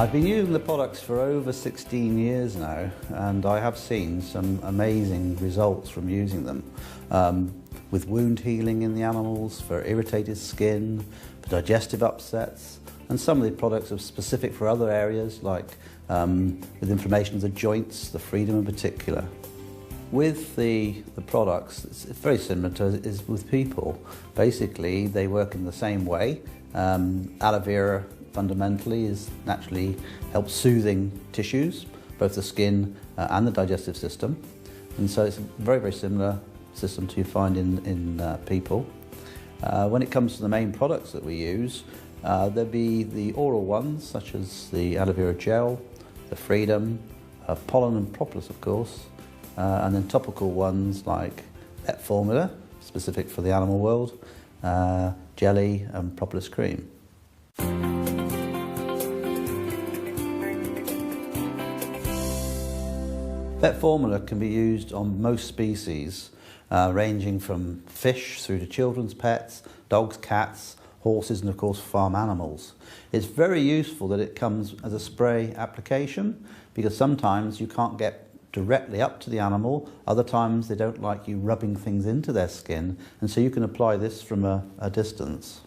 I've been using the products for over 16 years now, and I have seen some amazing results from using them. With wound healing in the animals, for irritated skin, for digestive upsets, and some of the products are specific for other areas, like with inflammation of the joints, the freedom in particular. With the products, it's very similar to is with people. Basically, they work in the same way. Aloe Vera fundamentally naturally helps soothing tissues, both the skin and the digestive system. And so it's a very, very similar system to you find in people. When it comes to the main products that we use, there'll be the oral ones, such as the Aloe Vera gel, the Freedom, pollen and propolis, of course, and then topical ones like Vet Formula, specific for the animal world, jelly and propolis cream. Vet Formula can be used on most species, ranging from fish through to children's pets, dogs, cats, horses, and of course farm animals. It's very useful that it comes as a spray application, because sometimes you can't get directly up to the animal, other times they don't like you rubbing things into their skin, and so you can apply this from a distance.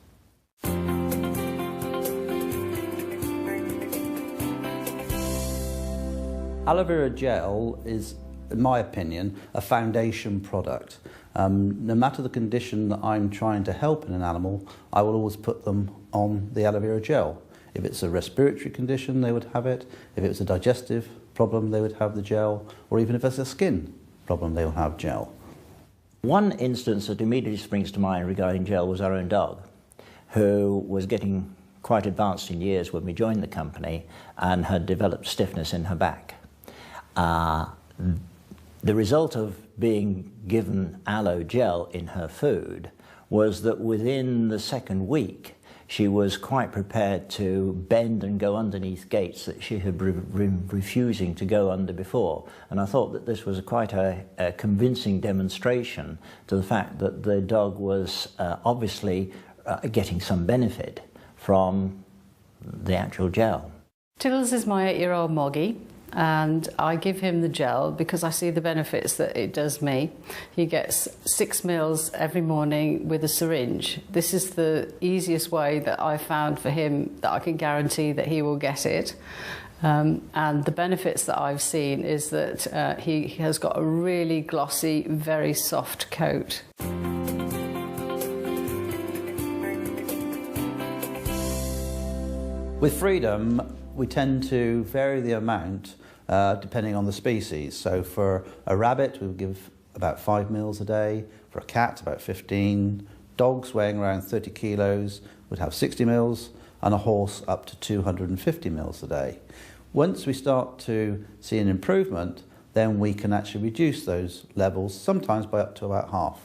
Aloe Vera gel is, in my opinion, a foundation product. No matter the condition that I'm trying to help in an animal, I will always put them on the Aloe Vera gel. If it's a respiratory condition, they would have it. If it's a digestive problem, they would have the gel. Or even if it's a skin problem, they'll have gel. One instance that immediately springs to mind regarding gel was our own dog, who was getting quite advanced in years when we joined the company and had developed stiffness in her back. The result of being given aloe gel in her food was that within the second week she was quite prepared to bend and go underneath gates that she had been refusing to go under before. And I thought that this was quite a convincing demonstration to the fact that the dog was obviously getting some benefit from the actual gel. Tiddles is my 8-year-old Moggy, and I give him the gel because I see the benefits that it does me. He gets 6 meals every morning with a syringe. This is the easiest way that I found for him that I can guarantee that he will get it. And the benefits that I've seen is that he has got a really glossy, very soft coat. With Freedom, we tend to vary the amount depending on the species. So for a rabbit, we would give about 5 meals a day. For a cat, about 15. Dogs weighing around 30 kilos would have 60 meals, and a horse up to 250 meals a day. Once we start to see an improvement, then we can actually reduce those levels, sometimes by up to about half.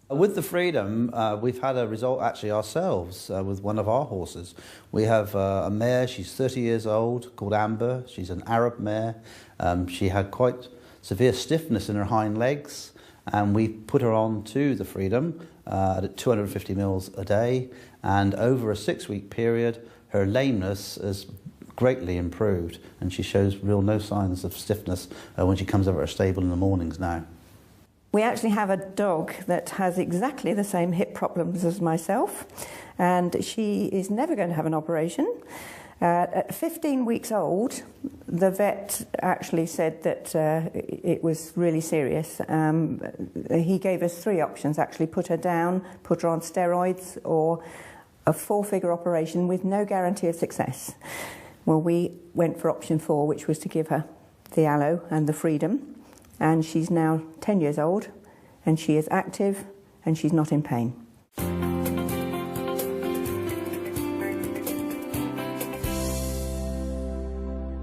With the Freedom, we've had a result actually ourselves with one of our horses. We have a mare, she's 30 years old, called Amber. She's an Arab mare. She had quite severe stiffness in her hind legs, and we put her on to the Freedom at 250 mils a day, and over a 6-week period, her lameness has greatly improved, and she shows no signs of stiffness when she comes over her stable in the mornings now. We actually have a dog that has exactly the same hip problems as myself, and she is never going to have an operation. At 15 weeks old, the vet actually said that it was really serious. He gave us 3 options, actually: put her down, put her on steroids, or a 4-figure operation with no guarantee of success. Well, we went for option 4, which was to give her the aloe and the Freedom. And she's now 10 years old, and she is active, and she's not in pain.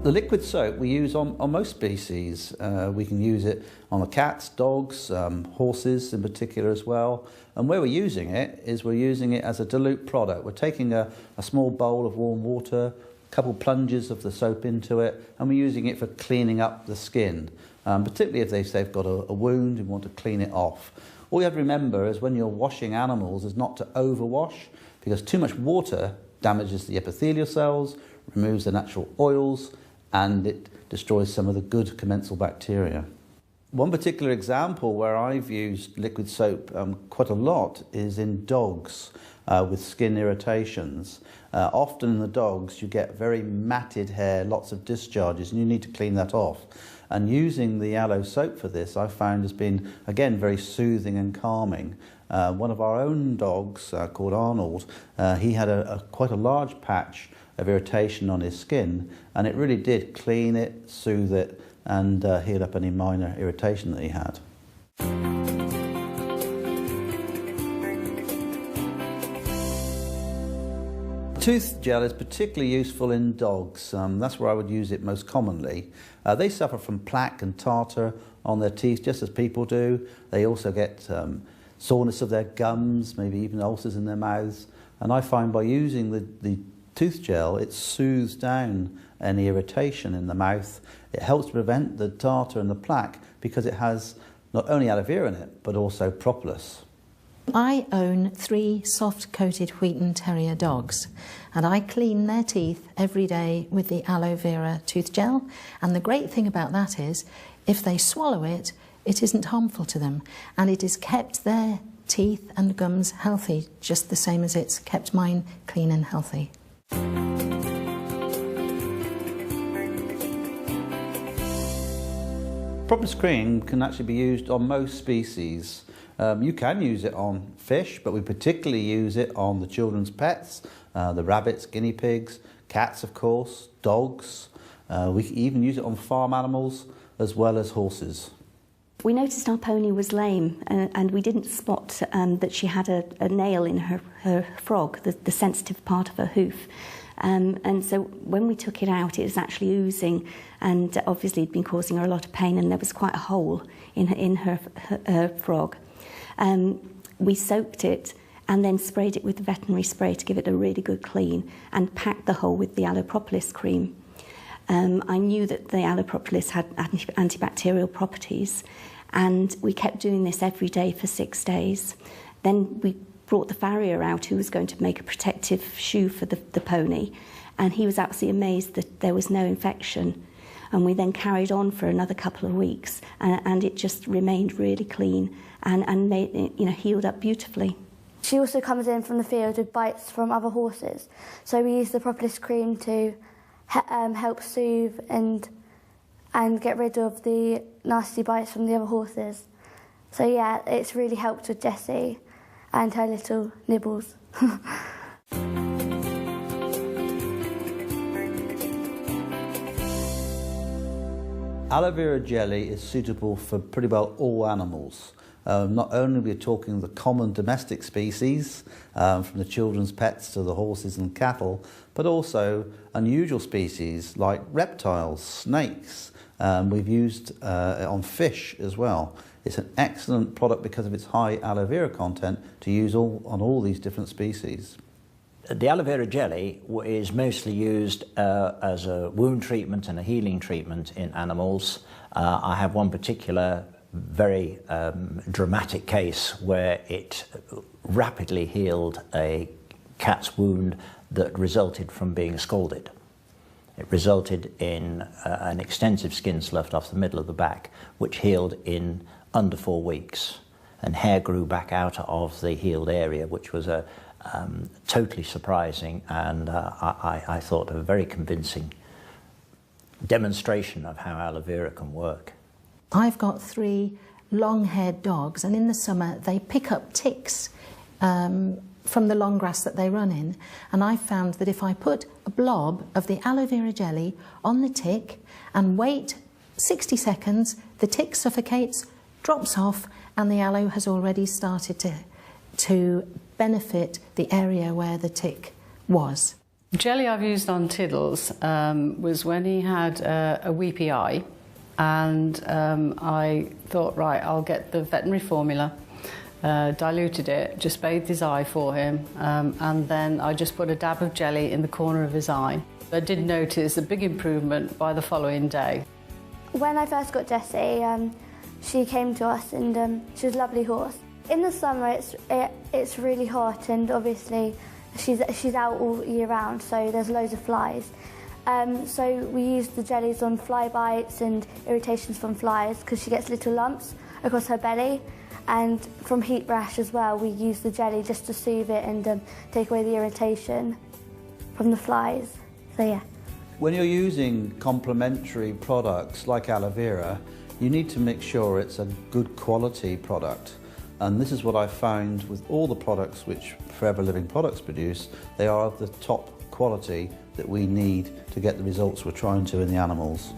The liquid soap we use on most species. We can use it on the cats, dogs, horses in particular as well. And where we're using it is we're using it as a dilute product. We're taking a small bowl of warm water, a couple plunges of the soap into it, and we're using it for cleaning up the skin. Particularly if they've got a wound and want to clean it off. All you have to remember is when you're washing animals is not to overwash, because too much water damages the epithelial cells, removes the natural oils, and it destroys some of the good commensal bacteria. One particular example where I've used liquid soap quite a lot is in dogs with skin irritations. Often in the dogs you get very matted hair, lots of discharges, and you need to clean that off. And using the aloe soap for this I found has been, again, very soothing and calming. One of our own dogs, called Arnold, he had quite a large patch of irritation on his skin, and it really did clean it, soothe it, and heal up any minor irritation that he had. Tooth gel is particularly useful in dogs. That's where I would use it most commonly. They suffer from plaque and tartar on their teeth just as people do. They also get soreness of their gums, maybe even ulcers in their mouths. And I find by using the tooth gel, it soothes down any irritation in the mouth. It helps to prevent the tartar and the plaque because it has not only aloe vera in it, but also propolis. I own 3 soft-coated Wheaton Terrier dogs, and I clean their teeth every day with the aloe vera tooth gel. And the great thing about that is, if they swallow it, it isn't harmful to them, and it has kept their teeth and gums healthy, just the same as it's kept mine clean and healthy. Propolis cream can actually be used on most species. You can use it on fish, but we particularly use it on the children's pets, the rabbits, guinea pigs, cats of course, dogs. We can even use it on farm animals as well as horses. We noticed our pony was lame, and we didn't spot that she had a nail in her frog, the sensitive part of her hoof. And so when we took it out, it was actually oozing, and obviously it'd been causing her a lot of pain, and there was quite a hole in her frog. We soaked it and then sprayed it with the veterinary spray to give it a really good clean, and packed the hole with the aloe propolis cream. I knew that the aloe propolis had antibacterial properties, and we kept doing this every day for 6 days. Then we brought the farrier out, who was going to make a protective shoe for the pony, and he was absolutely amazed that there was no infection. And we then carried on for another couple of weeks, and it just remained really clean and made it, healed up beautifully. She also comes in from the field with bites from other horses, so we use the propolis cream to help soothe and get rid of the nasty bites from the other horses. So yeah, it's really helped with Jessie and her little nibbles. Aloe vera jelly is suitable for pretty well all animals. Not only are we talking the common domestic species, from the children's pets to the horses and cattle, but also unusual species like reptiles, snakes. We've used it on fish as well. It's an excellent product because of its high aloe vera content to use on all these different species. The aloe vera jelly is mostly used as a wound treatment and a healing treatment in animals. I have one particular very dramatic case where it rapidly healed a cat's wound that resulted from being scalded. It resulted in an extensive skin sloughed off the middle of the back, which healed in under 4 weeks, and hair grew back out of the healed area, which was a totally surprising and I thought a very convincing demonstration of how aloe vera can work. I've got 3 long-haired dogs, and in the summer they pick up ticks from the long grass that they run in, and I found that if I put a blob of the aloe vera jelly on the tick and wait 60 seconds, the tick suffocates, drops off, and the aloe has already started to benefit the area where the tick was. Jelly I've used on Tiddles was when he had a weepy eye, and I thought, right, I'll get the veterinary formula, diluted it, just bathed his eye for him, and then I just put a dab of jelly in the corner of his eye. I did notice a big improvement by the following day. When I first got Jessie, she came to us, and she was a lovely horse. In the summer it's really hot, and obviously she's out all year round, so there's loads of flies. So we use the jellies on fly bites and irritations from flies because she gets little lumps across her belly, and from heat rash as well. We use the jelly just to soothe it and take away the irritation from the flies. So yeah. When you're using complementary products like aloe vera, you need to make sure it's a good quality product. And this is what I found with all the products which Forever Living Products produce. They are of the top quality that we need to get the results we're trying to in the animals.